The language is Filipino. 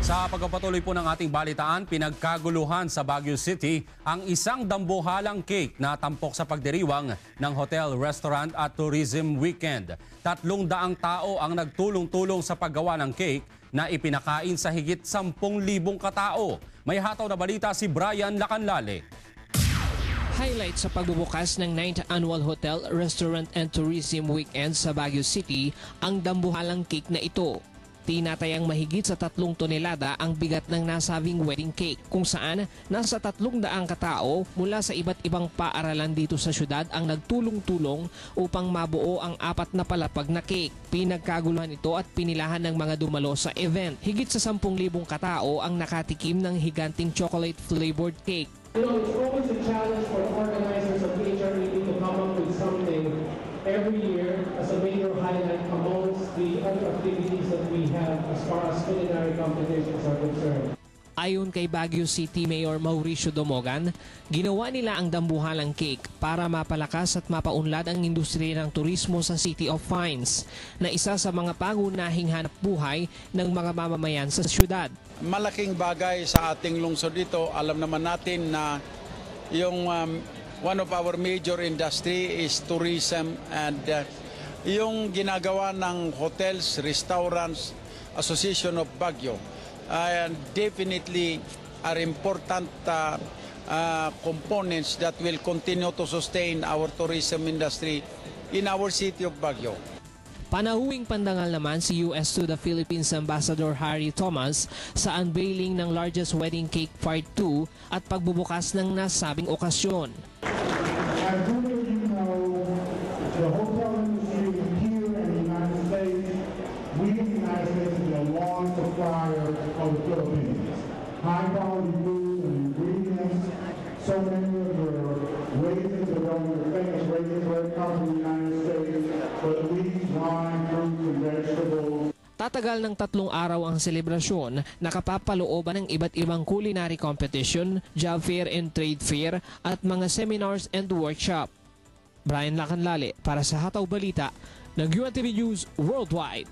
Sa pagpapatuloy po ng ating balitaan, pinagkaguluhan sa Baguio City ang isang dambuhalang cake na tampok sa pagdiriwang ng Hotel, Restaurant at Tourism Weekend. 300 tao ang nagtulong-tulong sa paggawa ng cake na ipinakain sa higit 10,000 katao. May hataw na balita si Brian Lacanlale. Highlight sa pagbubukas ng 9th Annual Hotel, Restaurant and Tourism Weekend sa Baguio City ang dambuhalang cake na ito. Tinatayang mahigit sa 3 tonelada ang bigat ng nasabing wedding cake, kung saan nasa 300 katao mula sa iba't ibang paaralan dito sa syudad ang nagtulong-tulong upang mabuo ang 4 na palapag na cake. Pinagkaguluhan ito at pinilahan ng mga dumalo sa event. Higit sa 10,000 katao ang nakatikim ng higanting chocolate-flavored cake. You know, it's always a challenge for organizers of HREP to come up with something every year as a major highlight amongst the other activities that we have as far as culinary competitions are concerned. Ayon kay Baguio City Mayor Mauricio Domogan, ginawa nila ang dambuhalang cake para mapalakas at mapaunlad ang industriya ng turismo sa City of Pines, na isa sa mga pangunahing hanap buhay ng mga mamamayan sa syudad. Malaking bagay sa ating lungsod dito. Alam naman natin na yung one of our major industry is tourism, and yung ginagawa ng Hotels, Restaurants Association of Baguio definitely are important components that will continue to sustain our tourism industry in our city of Baguio. Panahuing pandangal naman si US to the Philippines Ambassador Harry Thomas sa unveiling ng largest wedding cake part 2 at pagbubukas ng nasabing okasyon. As many of you know, the hotel industry here in the United States, we in the United States is a long supplier of the Philippines. High quality food and ingredients, so many of the raisins are going to famous raisins where it comes from the United States, but leaves, wine, fruits, and vegetables. Tatagal ng 3 araw ang selebrasyon, nakapapalooban ng iba't ibang culinary competition, job fair and trade fair at mga seminars and workshop. Brian Lacanlale para sa Hataw Balita ng UNTV News Worldwide.